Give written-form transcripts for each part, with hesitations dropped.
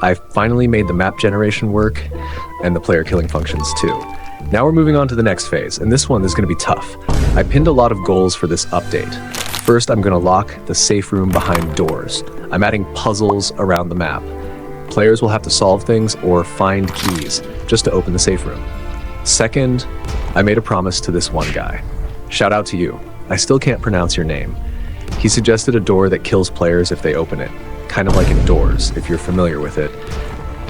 I finally made the map generation work and the player killing functions too. Now we're moving on to the next phase, and this one is going to be tough. I pinned a lot of goals for this update. First, I'm going to lock the safe room behind doors. I'm adding puzzles around the map. Players will have to solve things or find keys just to open the safe room. Second, I made a promise to this one guy. Shout out to you. I still can't pronounce your name. He suggested a door that kills players if they open it, kind of like in Doors, if you're familiar with it.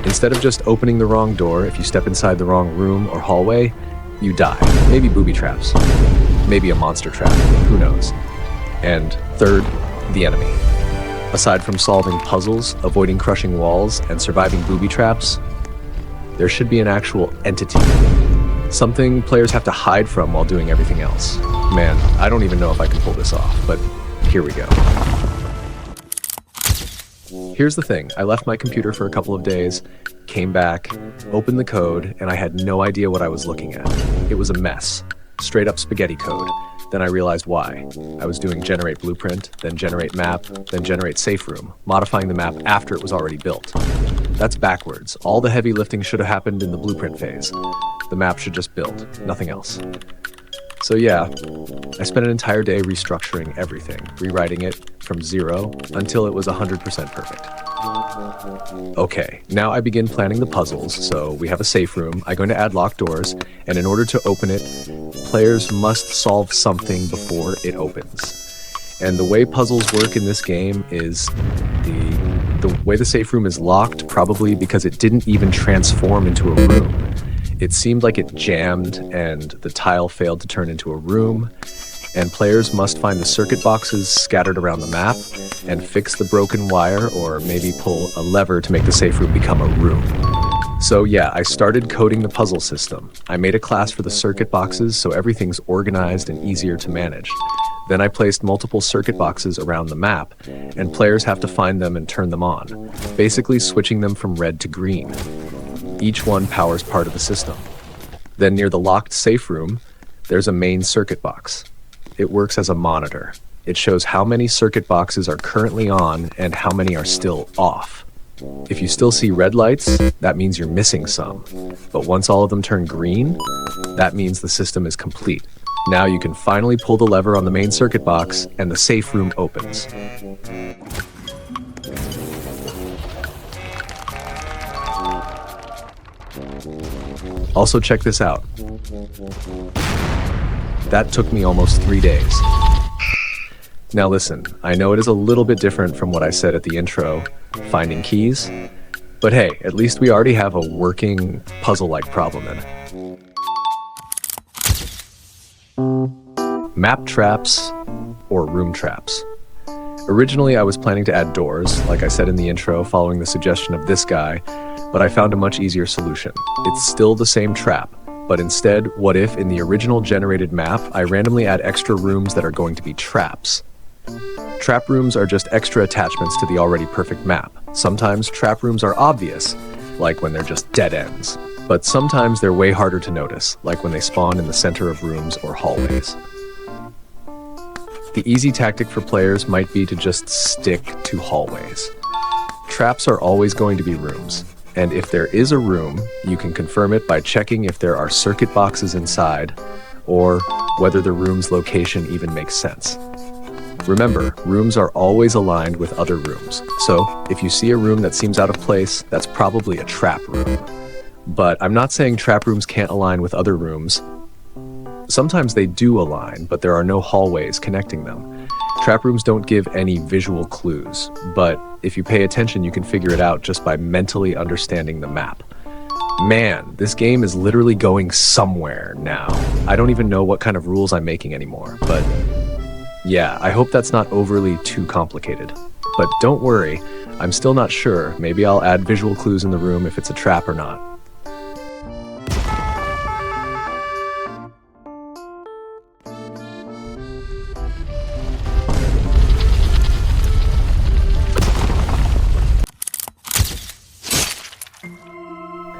Instead of just opening the wrong door, if you step inside the wrong room or hallway, you die. Maybe booby traps. Maybe a monster trap. Who knows? And third, the enemy. Aside from solving puzzles, avoiding crushing walls, and surviving booby traps, there should be an actual entity. Something players have to hide from while doing everything else. Man, I don't even know if I can pull this off, but here we go. Here's the thing, I left my computer for a couple of days, came back, opened the code, and I had no idea what I was looking at. It was a mess. Straight up spaghetti code. Then I realized why. I was doing generate blueprint, then generate map, then generate safe room, modifying the map after it was already built. That's backwards. All the heavy lifting should have happened in the blueprint phase. The map should just build, nothing else. So yeah, I spent an entire day restructuring everything, rewriting it from zero until it was 100% perfect. Okay, now I begin planning the puzzles, so we have a safe room, I'm going to add locked doors, and in order to open it, players must solve something before it opens. And the way puzzles work in this game is the way the safe room is locked, probably because it didn't even transform into a room. It seemed like it jammed and the tile failed to turn into a room, and players must find the circuit boxes scattered around the map and fix the broken wire or maybe pull a lever to make the safe room become a room. So yeah, I started coding the puzzle system. I made a class for the circuit boxes so everything's organized and easier to manage. Then I placed multiple circuit boxes around the map, and players have to find them and turn them on, basically switching them from red to green. Each one powers part of the system. Then near the locked safe room, there's a main circuit box. It works as a monitor. It shows how many circuit boxes are currently on and how many are still off. If you still see red lights, that means you're missing some. But once all of them turn green, that means the system is complete. Now you can finally pull the lever on the main circuit box and the safe room opens. Also check this out. That took me almost 3 days. Now listen, I know it is a little bit different from what I said at the intro, finding keys, but hey, at least we already have a working puzzle-like problem in it. Map traps or room traps. Originally I was planning to add doors, like I said in the intro, following the suggestion of this guy, but I found a much easier solution. It's still the same trap, but instead, what if in the original generated map, I randomly add extra rooms that are going to be traps? Trap rooms are just extra attachments to the already perfect map. Sometimes trap rooms are obvious, like when they're just dead ends. But sometimes they're way harder to notice, like when they spawn in the center of rooms or hallways. The easy tactic for players might be to just stick to hallways. Traps are always going to be rooms, and if there is a room, you can confirm it by checking if there are circuit boxes inside, or whether the room's location even makes sense. Remember, rooms are always aligned with other rooms, so if you see a room that seems out of place, that's probably a trap room. But I'm not saying trap rooms can't align with other rooms. Sometimes they do align, but there are no hallways connecting them. Trap rooms don't give any visual clues, but if you pay attention, you can figure it out just by mentally understanding the map. Man, this game is literally going somewhere now. I don't even know what kind of rules I'm making anymore, but yeah, I hope that's not overly too complicated. But don't worry, I'm still not sure. Maybe I'll add visual clues in the room if it's a trap or not.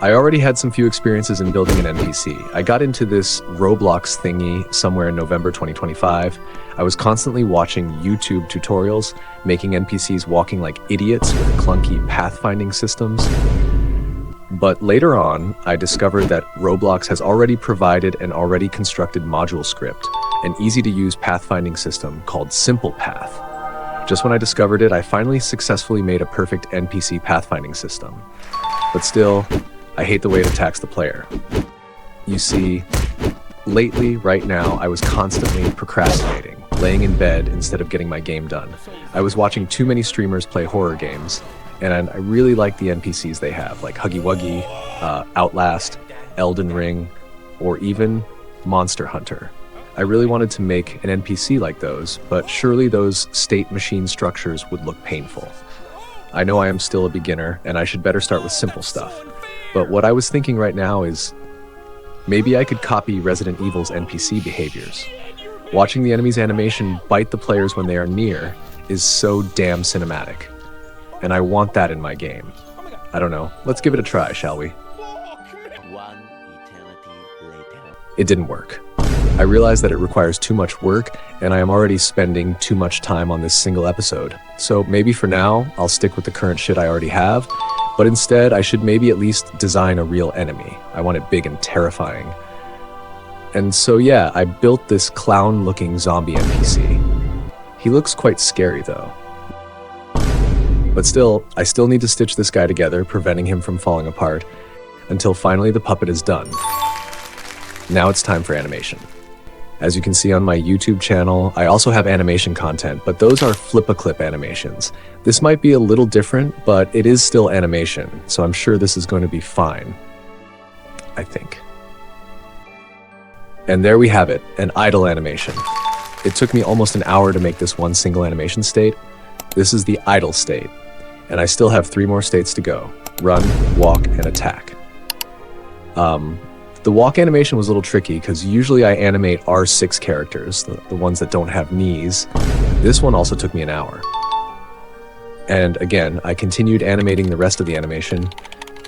I already had some few experiences in building an NPC. I got into this Roblox thingy somewhere in November 2025. I was constantly watching YouTube tutorials, making NPCs walking like idiots with clunky pathfinding systems. But later on, I discovered that Roblox has already provided an already constructed module script, an easy-to-use pathfinding system called Simple Path. Just when I discovered it, I finally successfully made a perfect NPC pathfinding system. But still, I hate the way it attacks the player. You see, lately, right now, I was constantly procrastinating, laying in bed instead of getting my game done. I was watching too many streamers play horror games, and I really like the NPCs they have, like Huggy Wuggy, Outlast, Elden Ring, or even Monster Hunter. I really wanted to make an NPC like those, but surely those state machine structures would look painful. I know I am still a beginner, and I should better start with simple stuff. But what I was thinking right now is, maybe I could copy Resident Evil's NPC behaviors. Watching the enemy's animation bite the players when they are near is so damn cinematic. And I want that in my game. I don't know, let's give it a try, shall we? One eternity later. It didn't work. I realized that it requires too much work, and I am already spending too much time on this single episode. So maybe for now, I'll stick with the current shit I already have, but instead I should maybe at least design a real enemy. I want it big and terrifying. And so yeah, I built this clown-looking zombie NPC. He looks quite scary though. But still, I still need to stitch this guy together, preventing him from falling apart, until finally the puppet is done. Now it's time for animation. As you can see on my YouTube channel, I also have animation content, but those are flip-a-clip animations. This might be a little different, but it is still animation, so I'm sure this is going to be fine. I think. And there we have it, an idle animation. It took me almost an hour to make this one single animation state. This is the idle state, and I still have 3 more states to go. Run, walk, and attack. The walk animation was a little tricky because usually I animate R6 characters, the ones that don't have knees. This one also took me an hour. And again, I continued animating the rest of the animation.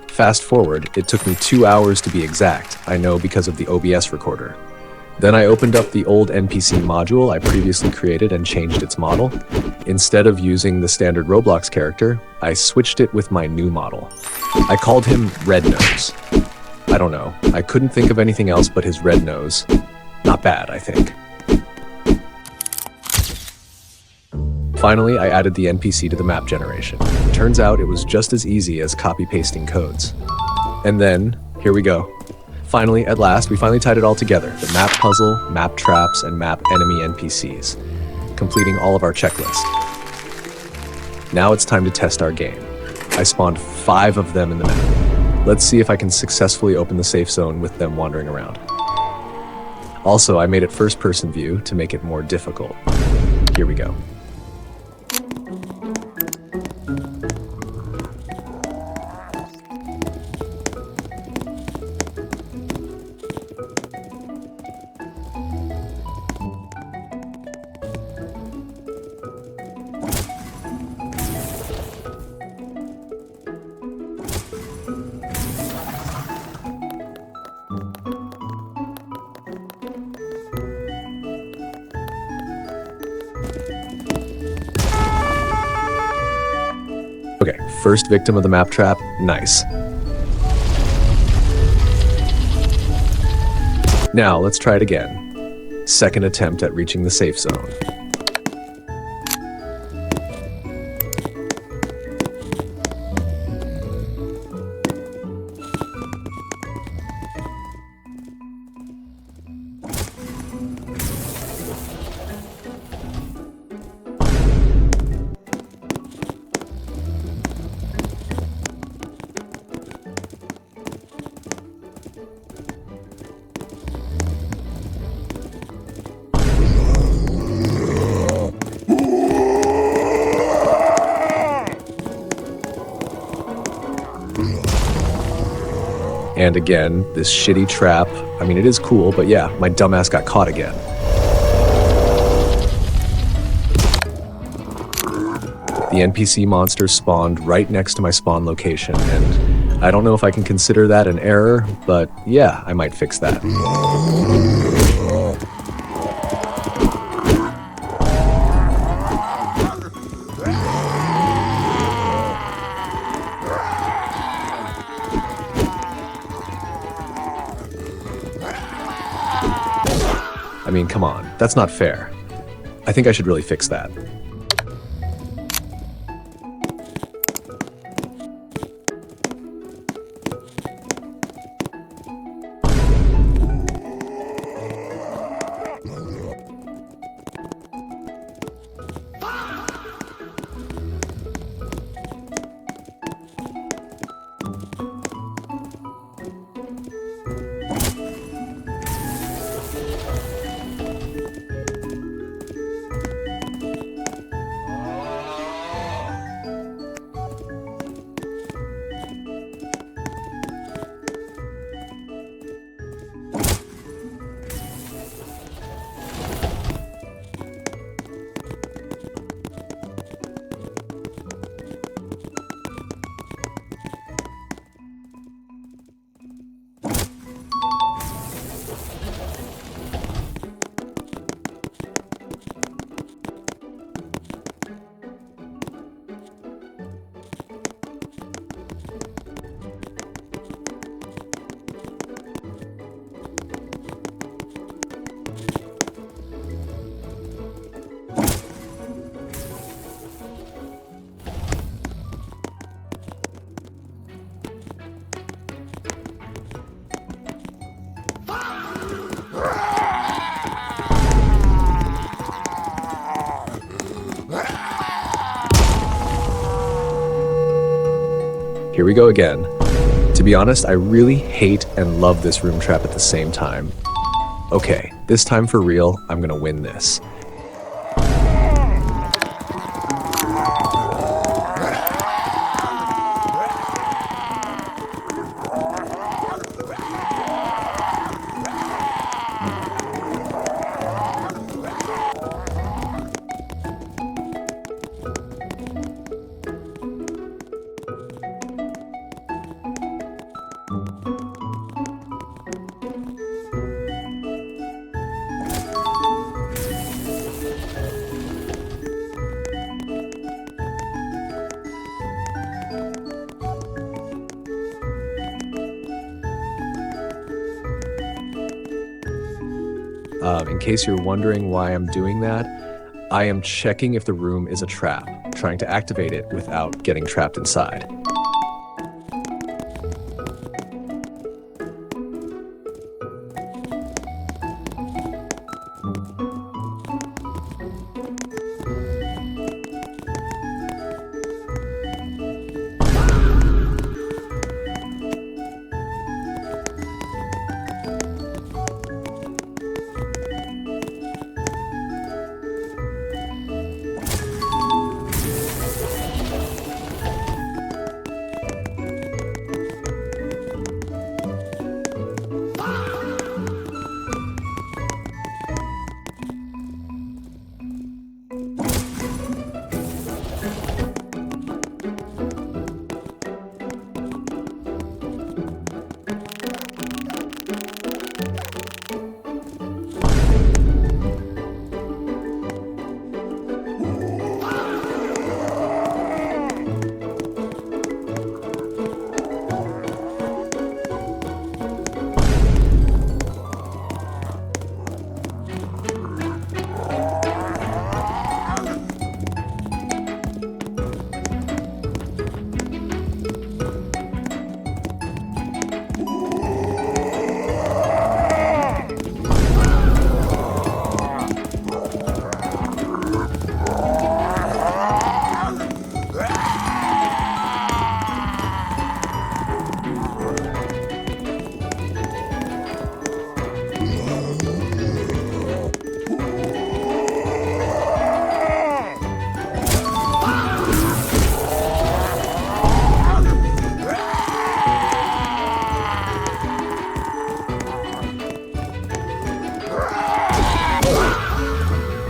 Fast forward, it took me 2 hours to be exact, I know because of the OBS recorder. Then I opened up the old NPC module I previously created and changed its model. Instead of using the standard Roblox character, I switched it with my new model. I called him Red Nose. I don't know, I couldn't think of anything else but his red nose. Not bad, I think. Finally, I added the NPC to the map generation. Turns out it was just as easy as copy-pasting codes. And then, here we go. Finally, at last, we finally tied it all together. The map puzzle, map traps, and map enemy NPCs. Completing all of our checklist. Now it's time to test our game. I spawned 5 of them in the map. Let's see if I can successfully open the safe zone with them wandering around. Also, I made it first-person view to make it more difficult. Here we go. Okay, first victim of the map trap, nice. Now, let's try it again. Second attempt at reaching the safe zone. And again, this shitty trap. I mean, it is cool, but yeah, my dumbass got caught again. The NPC monster spawned right next to my spawn location, and I don't know if I can consider that an error, but yeah, I might fix that. I mean, come on, that's not fair. I think I should really fix that. Here we go again. To be honest, I really hate and love this room trap at the same time. Okay, this time for real, I'm gonna win this. In case you're wondering why I'm doing that, I am checking if the room is a trap, trying to activate it without getting trapped inside.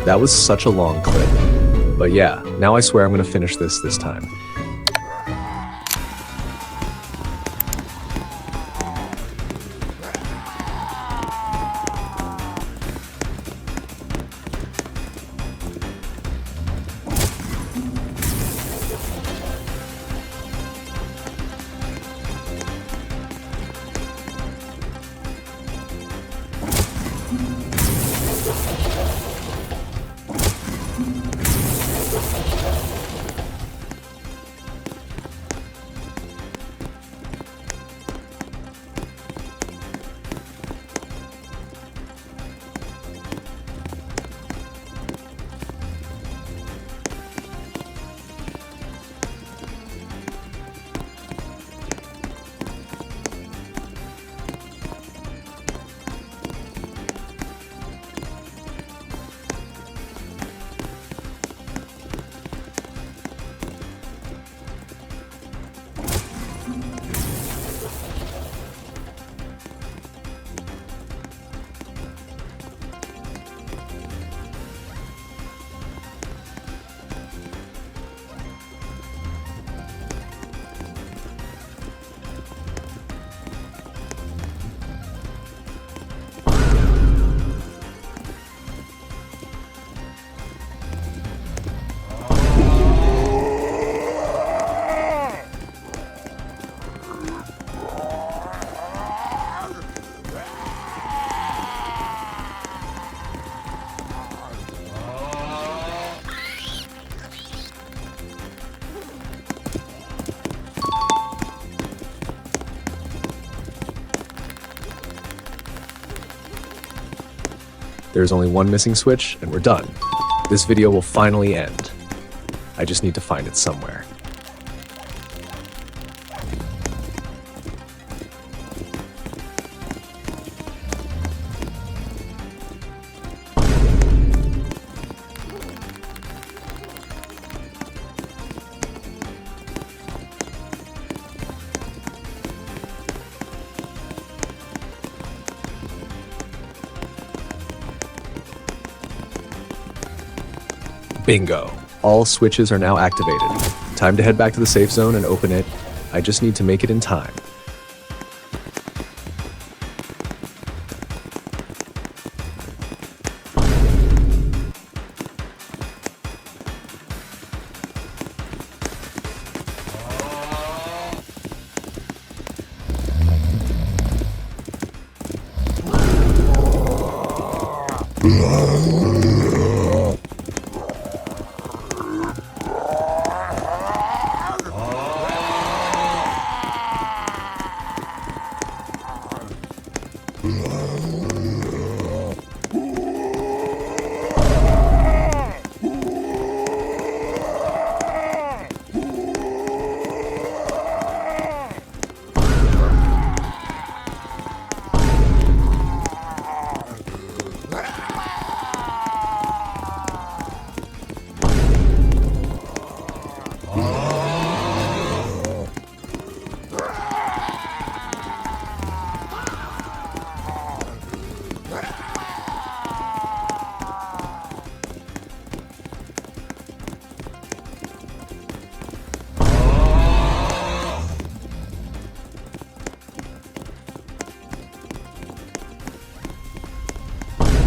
That was such a long clip. But yeah, now I swear I'm gonna finish this time. There's only one missing switch, and we're done. This video will finally end. I just need to find it somewhere. Bingo. All switches are now activated. Time to head back to the safe zone and open it. I just need to make it in time.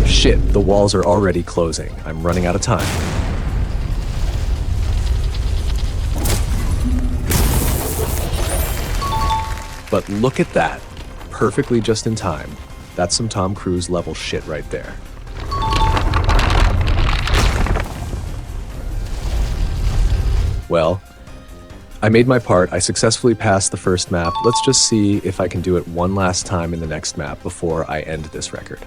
Shit, the walls are already closing. I'm running out of time. But look at that. Perfectly just in time. That's some Tom Cruise level shit right there. Well, I made my part. I successfully passed the first map. Let's just see if I can do it one last time in the next map before I end this record.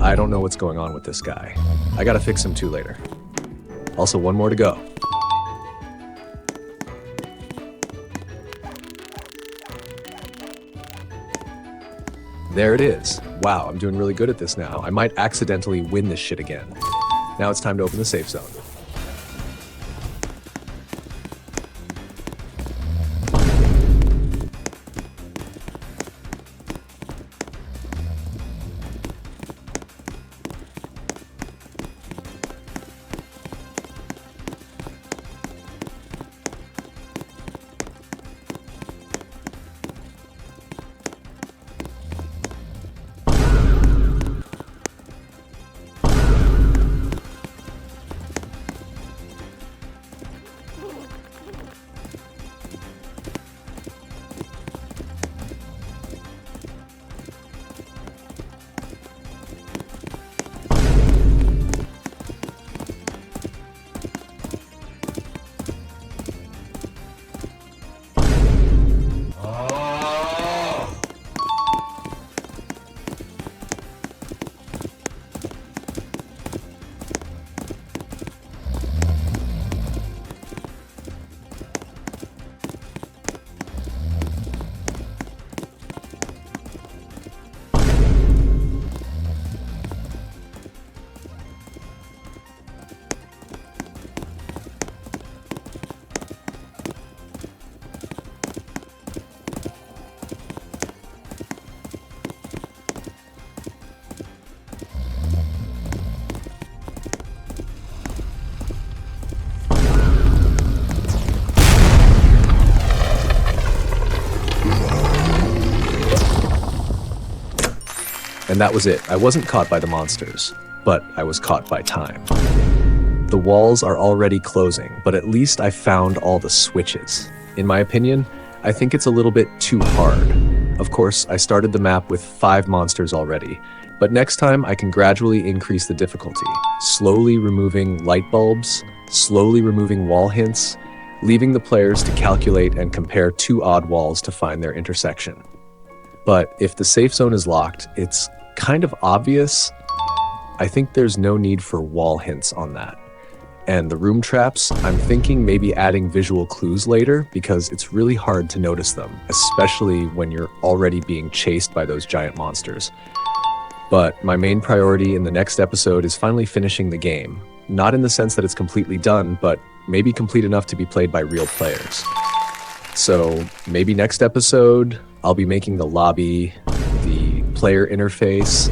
I don't know what's going on with this guy. I gotta fix him too later. Also, one more to go. There it is. Wow, I'm doing really good at this now. I might accidentally win this shit again. Now it's time to open the safe zone. And that was it. I wasn't caught by the monsters, but I was caught by time. The walls are already closing, but at least I found all the switches. In my opinion, I think it's a little bit too hard. Of course, I started the map with 5 monsters already, but next time I can gradually increase the difficulty, slowly removing light bulbs, slowly removing wall hints, leaving the players to calculate and compare 2 odd walls to find their intersection. But if the safe zone is locked, it's kind of obvious. I think there's no need for wall hints on that. And the room traps, I'm thinking maybe adding visual clues later because it's really hard to notice them, especially when you're already being chased by those giant monsters. But my main priority in the next episode is finally finishing the game. Not in the sense that it's completely done, but maybe complete enough to be played by real players. So maybe next episode, I'll be making the lobby, the player interface.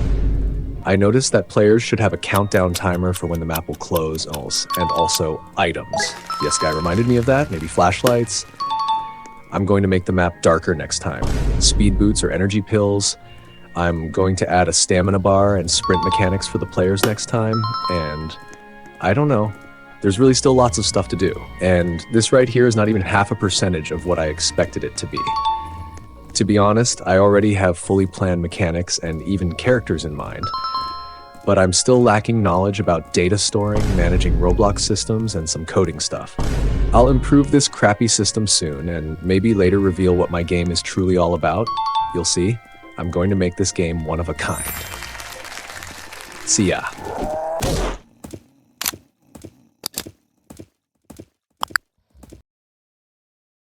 I noticed that players should have a countdown timer for when the map will close, and also items. Yes, guy reminded me of that, maybe flashlights. I'm going to make the map darker next time. Speed boots or energy pills. I'm going to add a stamina bar and sprint mechanics for the players next time, and I don't know. There's really still lots of stuff to do, and this right here is not even half a percentage of what I expected it to be. To be honest, I already have fully planned mechanics and even characters in mind, but I'm still lacking knowledge about data storing, managing Roblox systems, and some coding stuff. I'll improve this crappy system soon, and maybe later reveal what my game is truly all about. You'll see. I'm going to make this game one of a kind. See ya.